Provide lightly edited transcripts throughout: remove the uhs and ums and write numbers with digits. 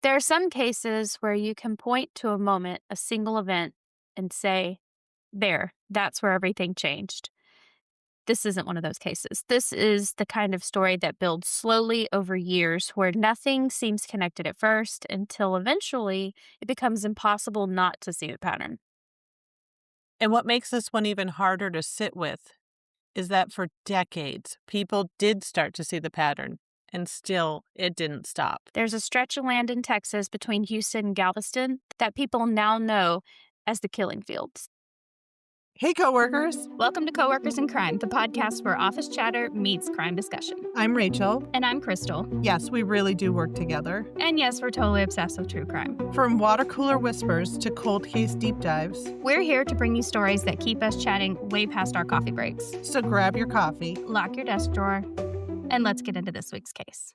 There are some cases where you can point to a moment, a single event, and say, there, that's where everything changed. This isn't one of those cases. This is the kind of story that builds slowly over years where nothing seems connected at first until eventually it becomes impossible not to see the pattern. And what makes this one even harder to sit with is that for decades, people did start to see the pattern, and still it didn't stop. There's a stretch of land in Texas between Houston and Galveston that people now know as the killing fields. Hey, coworkers. Welcome to Coworkers in Crime, the podcast where office chatter meets crime discussion. I'm Rachel. And I'm Crystal. Yes, we really do work together. And yes, we're totally obsessed with true crime. From water cooler whispers to cold case deep dives, we're here to bring you stories that keep us chatting way past our coffee breaks. So grab your coffee, lock your desk drawer, and let's get into this week's case.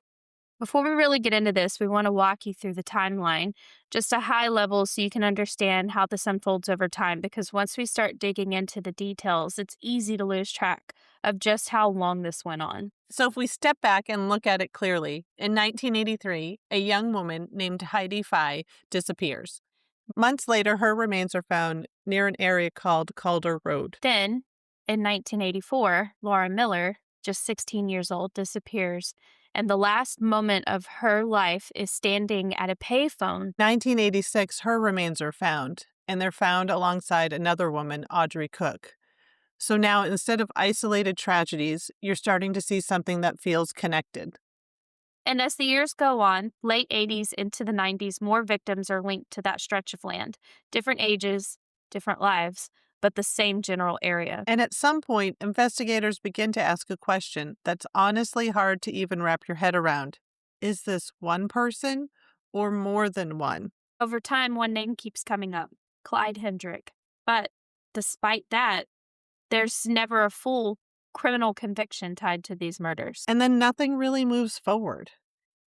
Before we really get into this, we want to walk you through the timeline, just a high level so you can understand how this unfolds over time, because once we start digging into the details, it's easy to lose track of just how long this went on. So if we step back and look at it clearly, in 1983, a young woman named Heidi Fye disappears. Months later, her remains are found near an area called Calder Road. Then, in 1984, Laura Miller, just 16 years old, disappears. And the last moment of her life is standing at a payphone. 1986, her remains are found, and they're found alongside another woman, Audrey Cook. So now, instead of isolated tragedies, you're starting to see something that feels connected. And as the years go on, late 80s into the 90s, more victims are linked to that stretch of land. Different ages, different lives, but the same general area. And at some point, investigators begin to ask a question that's honestly hard to even wrap your head around. Is this one person or more than one? Over time, one name keeps coming up, Clyde Hedrick. But despite that, there's never a full criminal conviction tied to these murders. And then nothing really moves forward.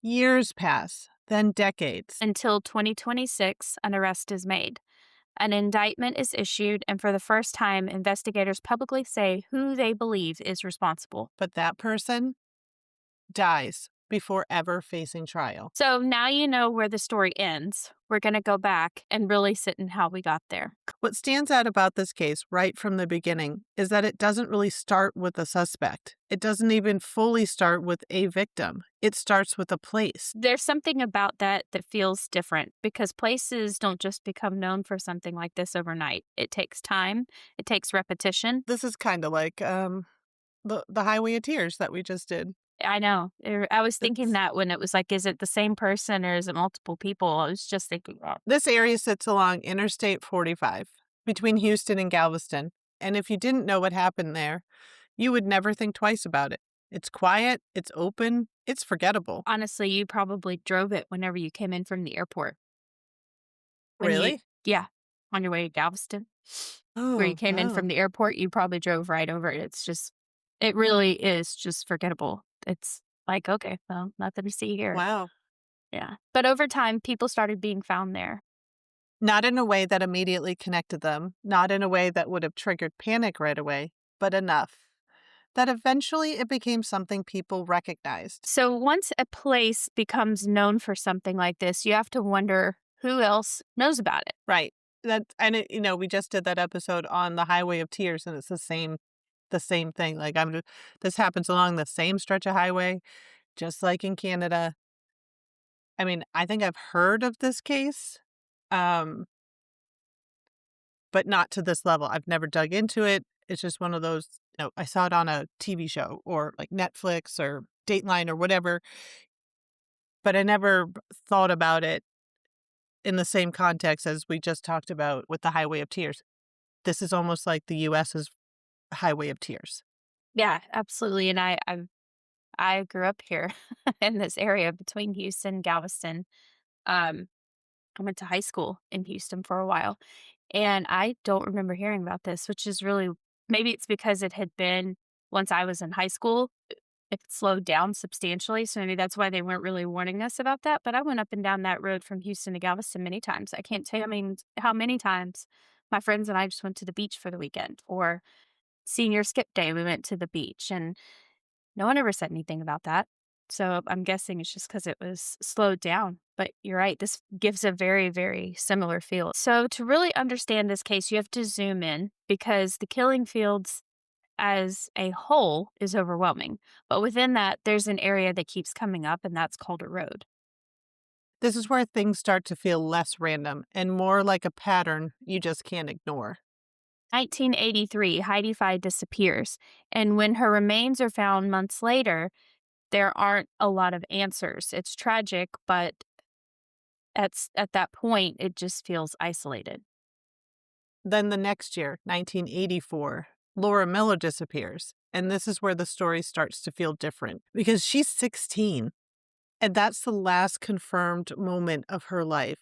Years pass, then decades. Until 2026, an arrest is made. An indictment is issued, and for the first time, investigators publicly say who they believe is responsible. But that person dies before ever facing trial. So now you know where the story ends. We're going to go back and really sit in how we got there. What stands out about this case right from the beginning is that it doesn't really start with a suspect. It doesn't even fully start with a victim. It starts with a place. There's something about that feels different because places don't just become known for something like this overnight. It takes time. It takes repetition. This is kind of like the Highway of Tears that we just did. I know. I was thinking that when it was like, is it the same person or is it multiple people? I was just thinking that. This area sits along Interstate 45 between Houston and Galveston. And if you didn't know what happened there, you would never think twice about it. It's quiet, it's open, it's forgettable. Honestly, you probably drove it whenever you came in from the airport. Really? Yeah. On your way to Galveston. Oh, where you came in from the airport, you probably drove right over it. It really is just forgettable. It's like, okay, well, nothing to see here. Wow. Yeah. But over time, people started being found there. Not in a way that immediately connected them, not in a way that would have triggered panic right away, but enough that eventually it became something people recognized. So once a place becomes known for something like this, you have to wonder who else knows about it. Right. We just did that episode on the Highway of Tears, and it's the same thing. Like this happens along the same stretch of highway, just like in Canada. I mean, I think I've heard of this case, but not to this level. I've never dug into it. It's just one of those, I saw it on a TV show or like Netflix or Dateline or whatever, but I never thought about it in the same context as we just talked about with the Highway of Tears. This is almost like the U.S.'s Highway of Tears. Yeah, absolutely. And I grew up here in this area between Houston and Galveston. I went to high school in Houston for a while, and I don't remember hearing about this, which is really, maybe it's because it had been, once I was in high school, it slowed down substantially. So maybe that's why they weren't really warning us about that. But I went up and down that road from Houston to Galveston many times. I can't tell you how many times my friends and I just went to the beach for the weekend, or senior skip day, we went to the beach, and no one ever said anything about that. So I'm guessing it's just because it was slowed down. But you're right, this gives a very, very similar feel. So to really understand this case, you have to zoom in because the killing fields as a whole is overwhelming. But within that, there's an area that keeps coming up, and that's Calder Road. This is where things start to feel less random and more like a pattern you just can't ignore. 1983, Heidi Fye disappears. And when her remains are found months later, there aren't a lot of answers. It's tragic, but at that point, it just feels isolated. Then the next year, 1984, Laura Miller disappears. And this is where the story starts to feel different because she's 16, and that's the last confirmed moment of her life.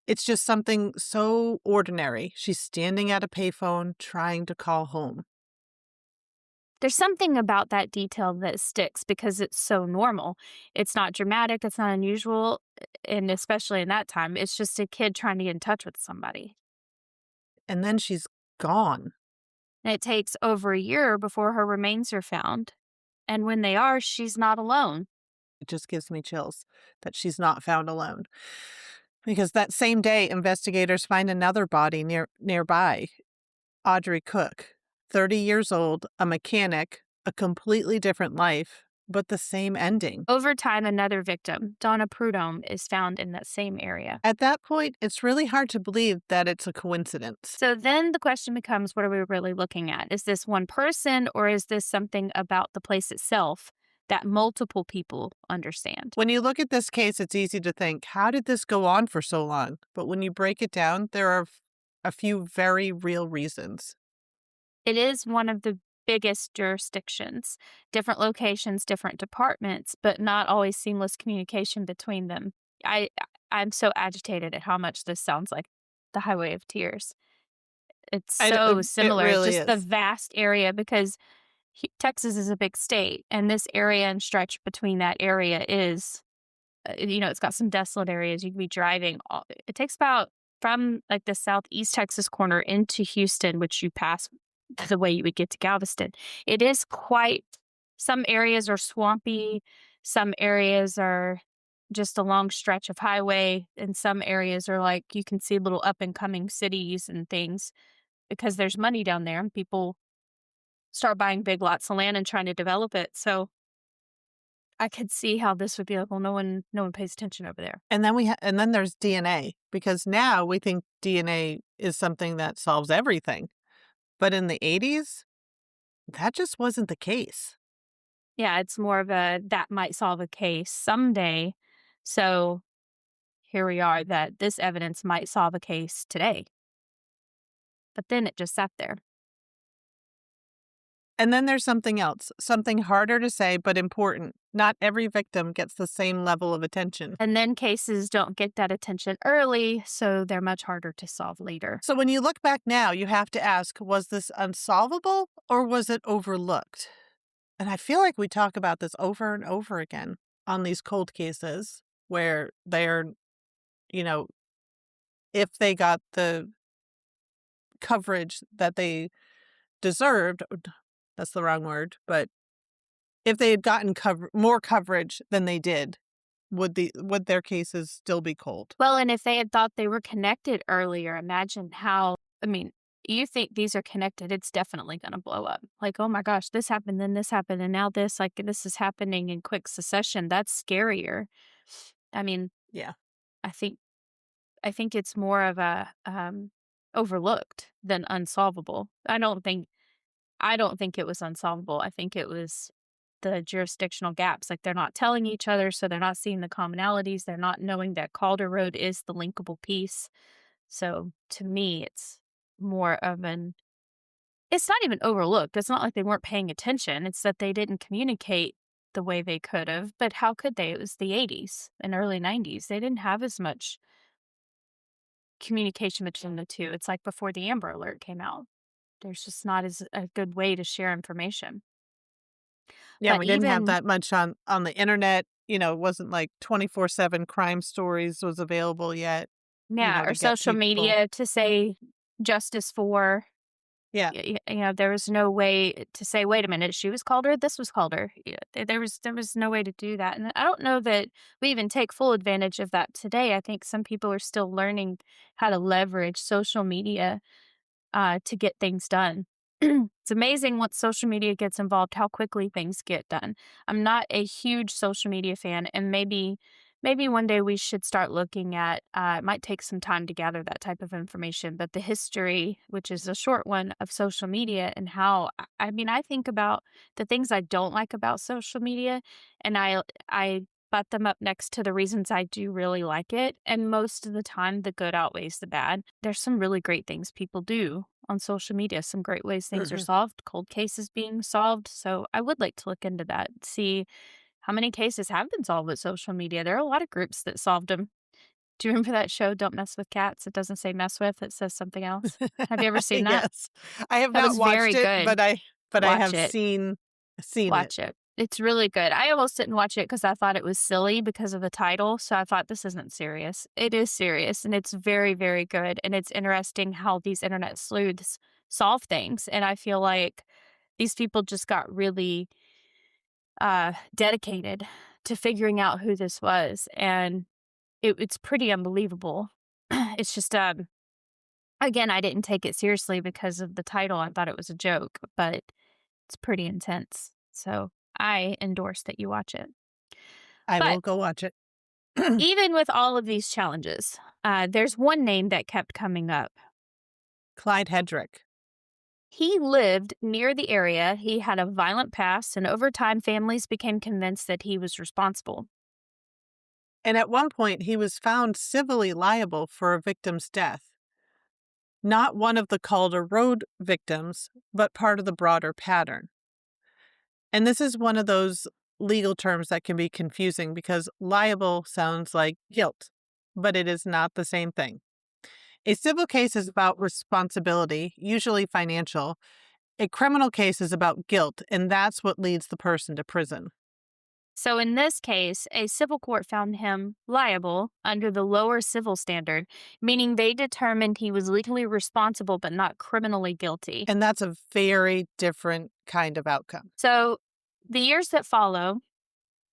It's just something so ordinary. She's standing at a payphone trying to call home. There's something about that detail that sticks because it's so normal. It's not dramatic, it's not unusual, and especially in that time, it's just a kid trying to get in touch with somebody. And then she's gone. And it takes over a year before her remains are found. And when they are, she's not alone. It just gives me chills that she's not found alone. Because that same day, investigators find another body nearby, Audrey Cook, 30 years old, a mechanic, a completely different life, but the same ending. Over time, another victim, Donna Prudhomme, is found in that same area. At that point, it's really hard to believe that it's a coincidence. So then the question becomes, what are we really looking at? Is this one person or is this something about the place itself that multiple people understand? When you look at this case, it's easy to think, how did this go on for so long? But when you break it down, there are a few very real reasons. It is one of the biggest jurisdictions, different locations, different departments, but not always seamless communication between them. I I'm so agitated at how much this sounds like the Highway of Tears. It's so It similar, really just the is. vast area because Texas is a big state, and this area and stretch between that area is, it's got some desolate areas. You can be driving. It takes about from like the southeast Texas corner into Houston, which you pass the way you would get to Galveston. It is quite. Some areas are swampy. Some areas are just a long stretch of highway, and some areas are like you can see little up and coming cities and things because there's money down there and people start buying big lots of land and trying to develop it. So I could see how this would be like, well, no one pays attention over there. And then and then there's DNA, because now we think DNA is something that solves everything. But in the 80s, that just wasn't the case. Yeah, it's more of a that might solve a case someday. So here we are that this evidence might solve a case today. But then it just sat there. And then there's something else, something harder to say, but important. Not every victim gets the same level of attention. And then cases don't get that attention early, so they're much harder to solve later. So when you look back now, you have to ask, was this unsolvable or was it overlooked? And I feel like we talk about this over and over again on these cold cases where they're, you know, if they got the coverage that they deserved, that's the wrong word, but if they had gotten more coverage than they did, would their cases still be cold? Well, and if they had thought they were connected earlier, imagine how, you think these are connected, it's definitely going to blow up. Like, oh my gosh, this happened, then this happened, and now this, like, this is happening in quick succession. That's scarier. I mean, Yeah. I think, I think it's more of a overlooked than unsolvable. I don't think it was unsolvable. I think it was the jurisdictional gaps. Like they're not telling each other, so they're not seeing the commonalities. They're not knowing that Calder Road is the linkable piece. So to me, it's more of it's not even overlooked. It's not like they weren't paying attention. It's that they didn't communicate the way they could have. But how could they? It was the 80s and early 90s. They didn't have as much communication between the two. It's like before the Amber Alert came out. There's just not as a good way to share information. Yeah, But we didn't have even that much on the internet. It wasn't like 24/7 crime stories was available yet, yeah, or to get social people. media to say justice for. Yeah. There was no way to say, "Wait a minute, she was Calder, this was Calder." There was no way to do that, and I don't know that we even take full advantage of that today. I think some people are still learning how to leverage social media to get things done. It's amazing once social media gets involved how quickly things get done. I'm not a huge social media fan, and maybe one day we should start looking at. It might take some time to gather that type of information, but the history, which is a short one, of social media and how. I mean, I think about the things I don't like about social media, and I butt them up next to the reasons I do really like it, and most of the time, the good outweighs the bad. There's some really great things people do on social media, some great ways things are Mhm. solved, cold cases being solved, so I would like to look into that, see how many cases have been solved with social media. There are a lot of groups that solved them. Do you remember that show, Don't Mess with Cats? It doesn't say mess with, it says something else. Have you ever seen that? Yes. I have That not was very watched it, good. but I Watch have it. seen it. Watch it. It's really good. I almost didn't watch it because I thought it was silly because of the title, so I thought, "This isn't serious." It is serious, and it's very, very good, and it's interesting how these internet sleuths solve things, and I feel like these people just got really, dedicated to figuring out who this was, and it's pretty unbelievable. It's just, again, I didn't take it seriously because of the title. I thought it was a joke, but it's pretty intense. So I endorse that you watch it. I But will go watch it. even with all of these challenges, there's one name that kept coming up. Clyde Hedrick. He lived near the area, he had a violent past, and over time, families became convinced that he was responsible. And at one point, he was found civilly liable for a victim's death. Not one of the Calder Road victims, but part of the broader pattern. And this is one of those legal terms that can be confusing because liable sounds like guilt, but it is not the same thing. A civil case is about responsibility, usually financial. A criminal case is about guilt, and that's what leads the person to prison. So in this case, a civil court found him liable under the lower civil standard, meaning they determined he was legally responsible but not criminally guilty. And that's a very different kind of outcome. So the years that follow,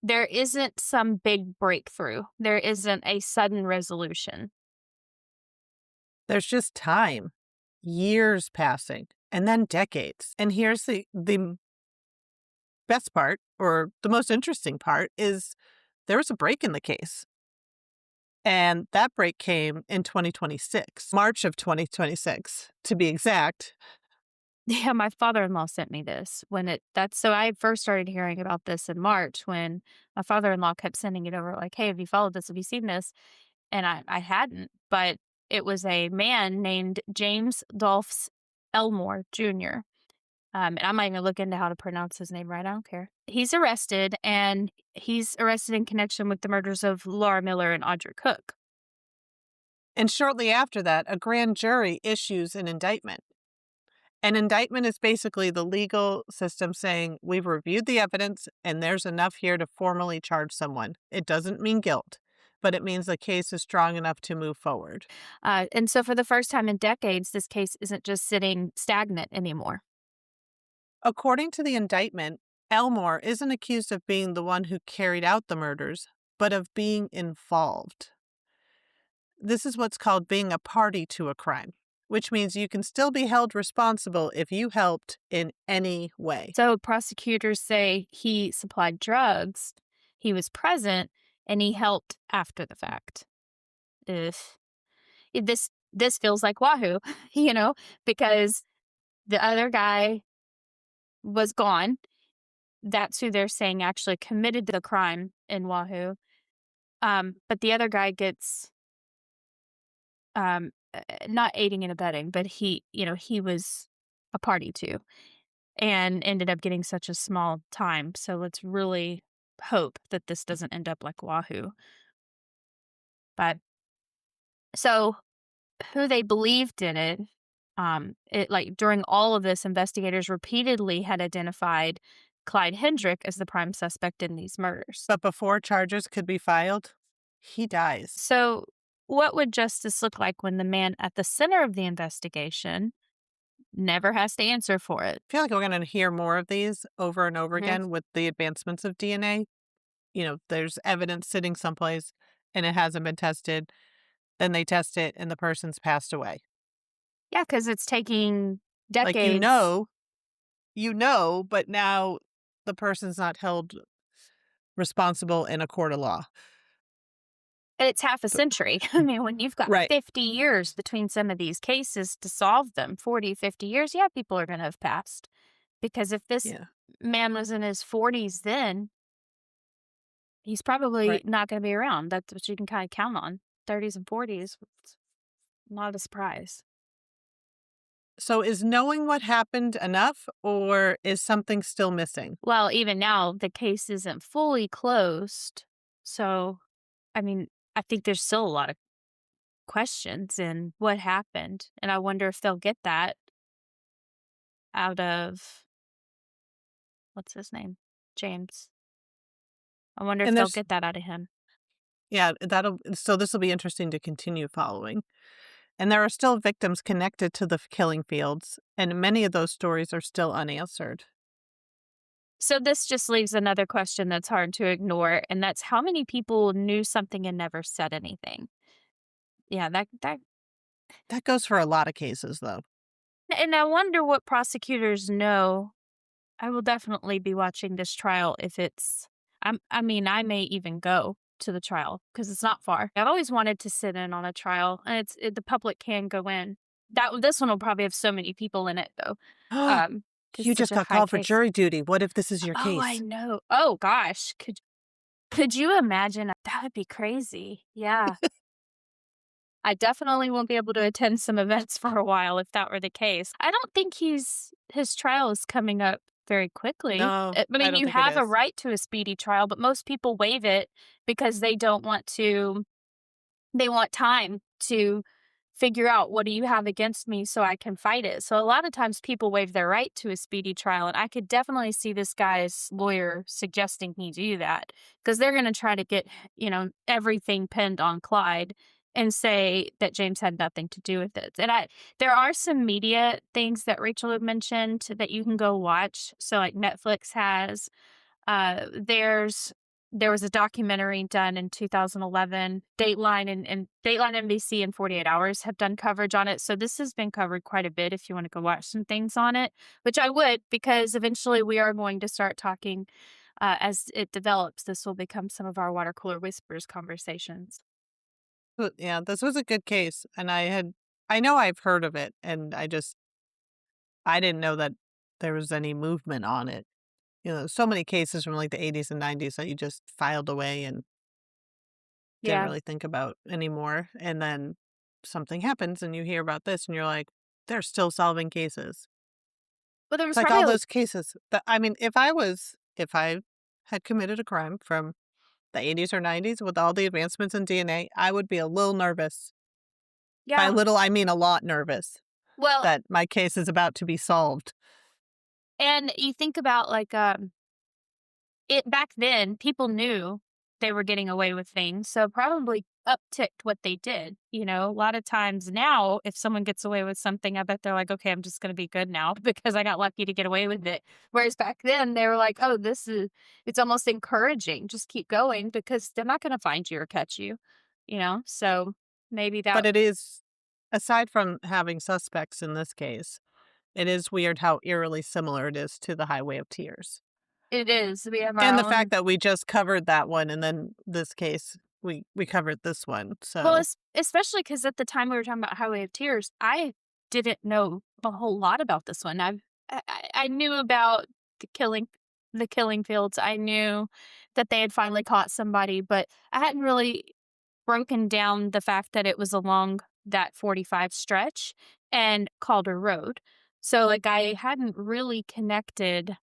there isn't some big breakthrough. There isn't a sudden resolution. There's just time, years passing, and then decades. And here's the best part, or the most interesting part, is there was a break in the case. And that break came in 2026, March of 2026, to be exact. Yeah, my father-in-law sent me this when that's so I first started hearing about this in March when my father-in-law kept sending it over like, "Hey, have you followed this? Have you seen this?" And I hadn't, but it was a man named James Dolphs Elmore Jr. And I'm not even gonna look into how to pronounce his name right. I don't care. He's arrested, and he's arrested in connection with the murders of Laura Miller and Audrey Cook. And shortly after that, a grand jury issues an indictment. An indictment is basically the legal system saying, we've reviewed the evidence and there's enough here to formally charge someone. It doesn't mean guilt, but it means the case is strong enough to move forward. And so, for the first time in decades, this case isn't just sitting stagnant anymore. According to the indictment, Elmore isn't accused of being the one who carried out the murders, but of being involved. This is what's called being a party to a crime, which means you can still be held responsible if you helped in any way. So, prosecutors say he supplied drugs, he was present, and he helped after the fact. Ugh. This feels like Wahoo, you know, because the other guy was gone. That's who they're saying actually committed the crime in Wahoo. But the other guy gets not aiding and abetting, but he was a party to and ended up getting such a small time. So let's really hope that this doesn't end up like Wahoo. But so who they believe did it, it like during all of this, investigators repeatedly had identified Clyde Hedrick as the prime suspect in these murders. But before charges could be filed, he dies. So, what would justice look like when the man at the center of the investigation never has to answer for it. I feel like we're gonna hear more of these over and over Mhm. again with the advancements of DNA. There's evidence sitting someplace and it hasn't been tested, then they test it and the person's passed away. Yeah, because it's taking Like, decades. but now the person's not held responsible in a court of law. It's half a So century. I mean, when you've got right. 50 years between some of these cases to solve them, 40, 50 years, yeah, people are gonna have passed. Because if this Yeah. man was in his 40s then, he's probably Right. not gonna be around. That's what you can kinda count on. 30s and 40s, it's not a surprise. So is knowing what happened enough, or is something still missing? Well, even now, the case isn't fully closed. So, I mean, I think there's still a lot of questions in what happened. And I wonder if they'll get that out of what's his name? James. I wonder if And they'll there's get that out of him. yeah, this will be interesting to continue following. And there are still victims connected to the killing fields, and many of those stories are still unanswered. So this just leaves another question that's hard to ignore, and that's how many people knew something and never said anything. Yeah, that That goes for a lot of cases, though. and I wonder what prosecutors know. I will definitely be watching this trial if it's I mean, I may even go to the trial because it's not far. I've always wanted to sit in on a trial, and the public can go in. This one will probably have so many people in it though, because You it's such just a got high called for case. jury duty. What if this is your Oh, I case? know. Oh gosh, could you imagine? That would be crazy. Yeah. I definitely won't be able to attend some events for a while if that were the case. I don't think his trial is coming up very quickly. No, I I mean, don't you think it have a is. right to a speedy trial, but most people waive it because they want time to figure out what do you have against me so I can fight it. So a lot of times people waive their right to a speedy trial, and I could definitely see this guy's lawyer suggesting he do that because they're going to try to get, everything pinned on Clyde and say that James had nothing to do with it. And there are some media things that Rachel had mentioned that you can go watch. So like Netflix has uh, there's there was a documentary done in 2011. And Dateline NBC and 48 Hours have done coverage on it. So this has been covered quite a bit if you want to go watch some things on it, which I would because eventually we are going to start talking as it develops. This will become some of our water cooler whispers conversations. But, yeah, this was a good case, and I know I've heard of it, and I didn't know that there was any movement on it. So many cases from, like, the '80s and '90s that you just filed away and didn't Yeah. really think about anymore, and then something happens and you hear about this and you're like, "They're still solving cases." Well, there It's was like probably all those cases that I mean, if I had committed a crime from the '80s or '90s with all the advancements in DNA, I would be a little nervous. By yeah. little, I mean a lot nervous Well, that my case is about to be solved. and you think about like it back then, people knew they were getting away with things, so probably upticked what they did, A lot of times now, if someone gets away with something, I bet they're like, "Okay, I'm just gonna be good now because I got lucky to get away with it." Whereas back then, they were like, "Oh, it's almost encouraging, just keep going because they're not gonna find you or catch you," So maybe But that it is aside from having suspects in this case, it is weird how eerily similar it is to the Highway of Tears. it is. We have our And the fact own. that we just covered that one and then this case, we covered this one, Well, so especially because at the time we were talking about Highway of Tears, I didn't know a whole lot about this one. I knew about the killing fields. I knew that they had finally caught somebody, but I hadn't really broken down the fact that it was along that 45 stretch and Calder Road. So, like, I hadn't really connected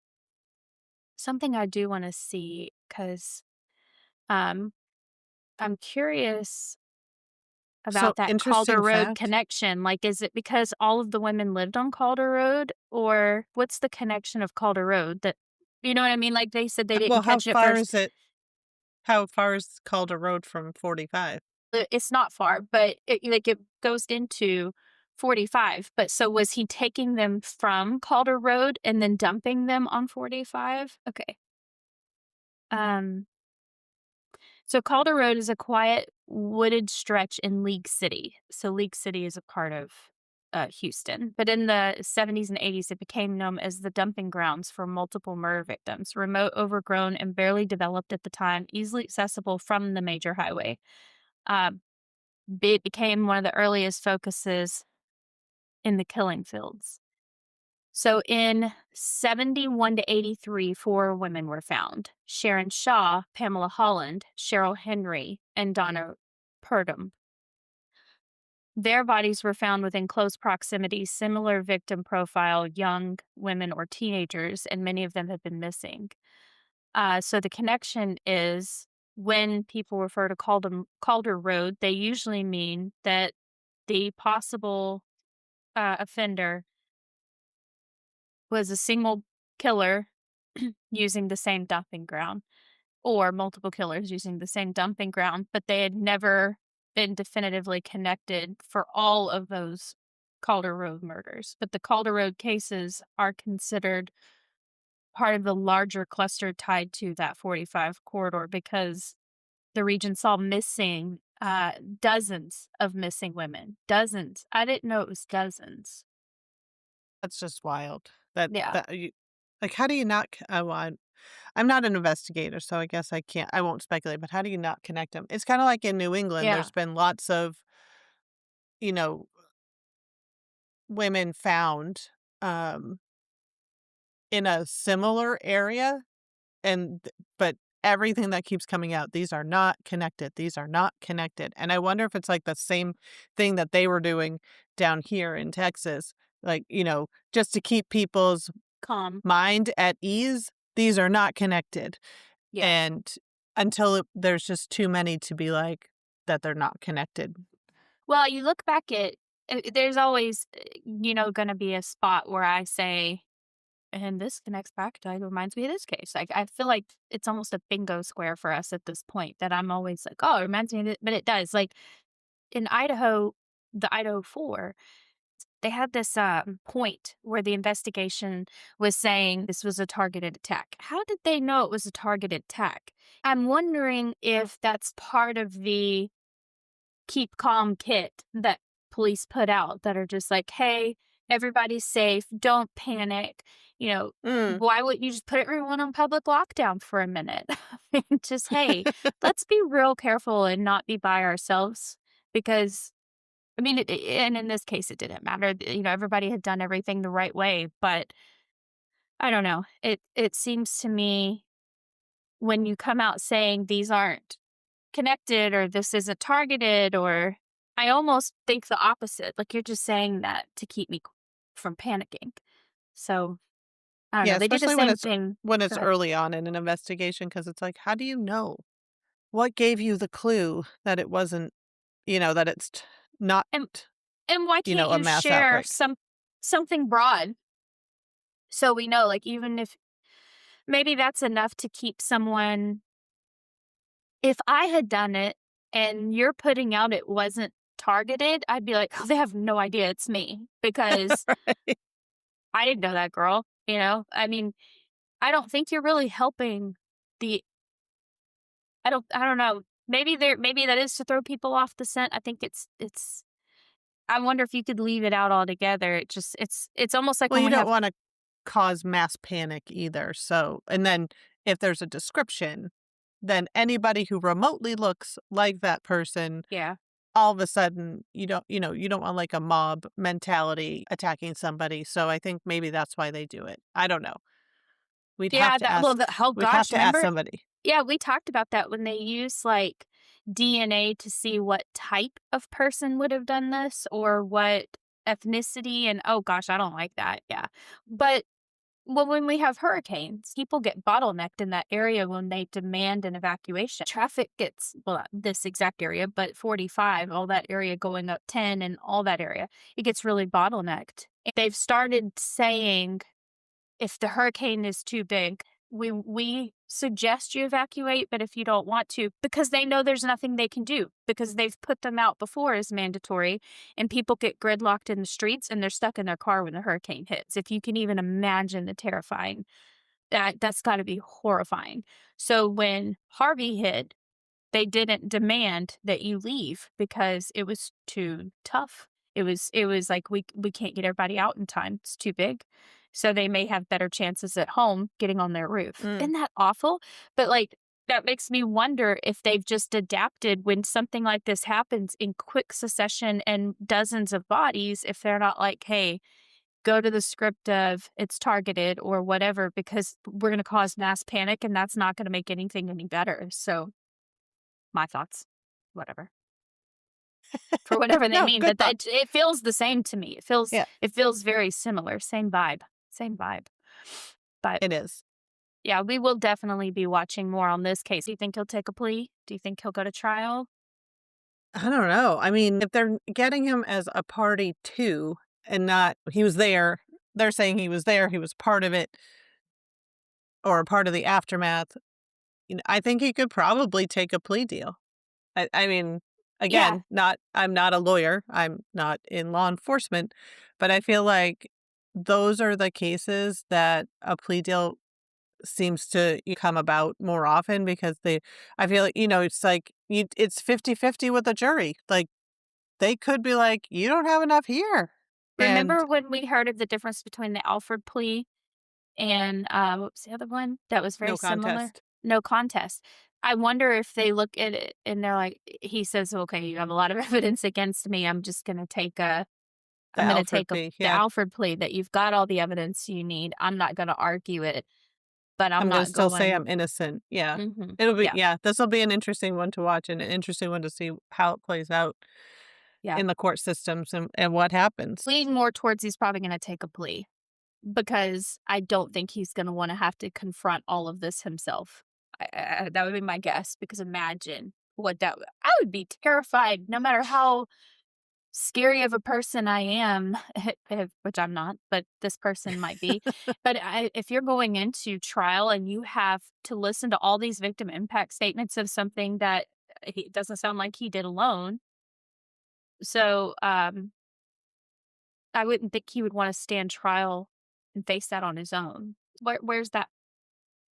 something I do wanna see 'cause, um, I'm curious so about that Calder interesting Road fact. connection, like, is it because all of the women lived on Calder Road, or what's the connection of Calder Road that you know what I mean? Like, they said they Well, didn't catch it first. how far is Calder Road from 45? It's not far, but it goes into 45, but so was he taking them from Calder Road and then dumping them on 45? Okay. Um, so Calder Road is a quiet, wooded stretch in League City. So League City is a part of Houston. But in the 70s and 80s, it became known as the dumping grounds for multiple murder victims. Remote, overgrown, and barely developed at the time, easily accessible from the major highway. Um, it became one of the earliest focuses in the killing fields. So in 71 to 83, four women were found: Sharon Shaw, Pamela Holland, Cheryl Henry, and Donna Purdom. Their bodies were found within close proximity, similar victim profile, young women or teenagers, and many of them have been missing. So the connection is when people refer to Calder Road, they usually mean that the possible offender was a single killer using the same dumping ground, or multiple killers using the same dumping ground, but they had never been definitively connected for all of those Calder Road murders. But the Calder Road cases are considered part of the larger cluster tied to that 45 corridor because the region saw missing dozens of missing women. Dozens. I didn't know it was dozens. That's just wild. That Yeah. that you like, how do you not c oh, I'm not an investigator, so I guess I won't speculate, but how do you not connect them? It's kinda like in New England, Yeah. there's been lots of, you know, women found, um, in a similar area, and but everything that keeps coming out, these are not connected, these are not connected, and I wonder if it's like the same thing that they were doing down here in Texas, like, just to keep people's Calm. mind at ease, these are not connected, Yeah. and there's just too many to be like, that they're not connected. Well, you look back at there's always, gonna be a spot where I say, "And this connects back to it reminds me of this case." Like, I feel like it's almost a bingo square for us at this point that I'm always like, "Oh, it reminds me of it," but it does. Like, in Idaho, the Idaho 4, they had this, point where the investigation was saying this was a targeted attack. How did they know it was a targeted attack? I'm wondering if that's part of the keep calm kit that police put out that are just like, "Hey, everybody's safe. Don't panic." Mm. Why wouldn't you just put everyone on public lockdown for a minute? I mean, just, "Hey, let's be real careful and not be by ourselves," because I mean, and in this case, it didn't matter. Everybody had done everything the right way, but I don't know. It seems to me when you come out saying these aren't connected or this isn't targeted, or I almost think the opposite. Like, you're just saying that to keep me from panicking. So, I don't Yeah, know. They did the especially when same it's thing. when Go it's ahead. early on in an investigation, because it's like, how do you know? What gave you the clue that it wasn't, that it's not, And and why can't a you mass share outbreak? something broad so we know, like, even if maybe that's enough to keep someone. If I had done it and you're putting out it wasn't targeted, I'd be like, "Oh, they have no idea it's me because Right. I didn't know that girl." I mean, I don't think you're really helping the I don't know. Maybe that is to throw people off the scent. I think it's I wonder if you could leave it out altogether. It's almost like Well, when you we don't have. wanna cause mass panic either, so and then if there's a description, then anybody who remotely looks like that person, Yeah. all of a sudden, you don't want, like, a mob mentality attacking somebody, so I think maybe that's why they do it. I don't know. We'd have Yeah, to that well, ask oh we'd have gosh, to ask remember. somebody. Yeah, we talked about that when they use, like, DNA to see what type of person would have done this or what ethnicity, and, oh gosh, I don't like that, yeah. But, well, when we have hurricanes, people get bottlenecked in that area when they demand an evacuation. Traffic gets, well, not this exact area, but 45, all that area going up 10 and all that area, it gets really bottlenecked. They've started saying if the hurricane is too big, we suggest you evacuate, but if you don't want to, because they know there's nothing they can do, because they've put them out before as mandatory, and people get gridlocked in the streets and they're stuck in their car when the hurricane hits. If you can even imagine the terrifying, that's got to be horrifying. So when Harvey hit, they didn't demand that you leave because it was too tough. It was like we can't get everybody out in time. It's too big. So they may have better chances at home getting on their roof. Mm. Isn't that awful? But like that makes me wonder if they've just adapted when something like this happens in quick succession and dozens of bodies, if they're not like, hey, go to the script of it's targeted or whatever, because we're going to cause mass panic and that's not going to make anything any better. So my thoughts, whatever, for whatever they No, mean, good but thought. it feels the same to me. Yeah, It feels very similar, same vibe, same vibe. But it is. yeah, we will definitely be watching more on this case. Do you think he'll take a plea? Do you think he'll go to trial? I don't know. I mean, if they're getting him as a party too, and not he was there, they're saying he was there, he was part of it, or a part of the aftermath. I think he could probably take a plea deal. I mean, Yeah. again, I'm not a lawyer, I'm not in law enforcement, but I feel like those are the cases that a plea deal seems to come about more often because I feel like, it's like it's 50-50 with the jury. Like, they could be like, "You don't have enough here." And Remember when we heard of the difference between the Alford plea and, what was the other one that was very no similar? contest. No contest. I wonder if they look at it and they're like, he says, "Okay, you have a lot of evidence against me. The I'm gonna Alfred take plea, the yeah. Alford plea that you've got all the evidence you need. I'm not gonna argue it, but I'm I'm gonna not still say going." I'm innocent. Yeah. Mhm. It'll be Yeah, yeah, this'll be an interesting one to watch and an interesting one to see how it plays out yeah. in the court systems and what happens. Lean more towards he's probably gonna take a plea because I don't think he's gonna wanna have to confront all of this himself. That would be my guess, because imagine what I would be terrified no matter how scary of a person I am, which I'm not, but this person might be. But if you're going into trial and you have to listen to all these victim impact statements of something that he doesn't sound like he did alone. So I wouldn't think he would want to stand trial and face that on his own. Where's that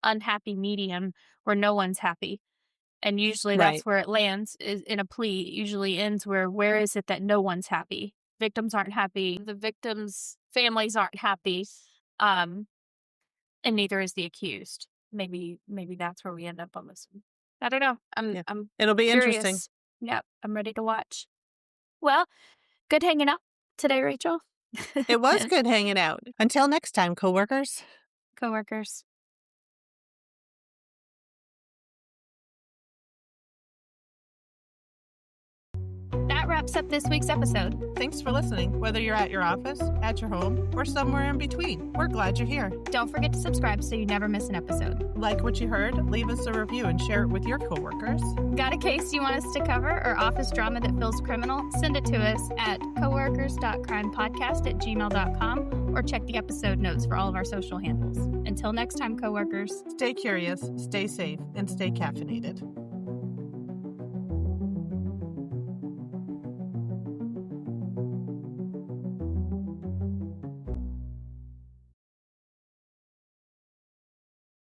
unhappy medium where no one's happy? And usually Right. that's where it lands, is in a plea. It usually ends where is it that no one's happy? Victims aren't happy. The victims' families aren't happy. Um, and neither is the accused. Maybe that's where we end up on this one. I don't know. Yeah. I'm It'll be interesting. curious. Yep, I'm ready to watch. Well, good hanging out today, Rachel. It was good hanging out. Until next time, coworkers. Coworkers. That wraps up this week's episode. Thanks for listening, whether you're at your office, at your home, or somewhere in between. We're glad you're here. Don't forget to subscribe so you never miss an episode. Like what you heard, leave us a review and share it with your coworkers. Got a case you want us to cover or office drama that feels criminal? Send it to us at coworkers.crimepodcast@gmail.com or check the episode notes for all of our social handles. Until next time, coworkers. Stay curious, stay safe, and stay caffeinated.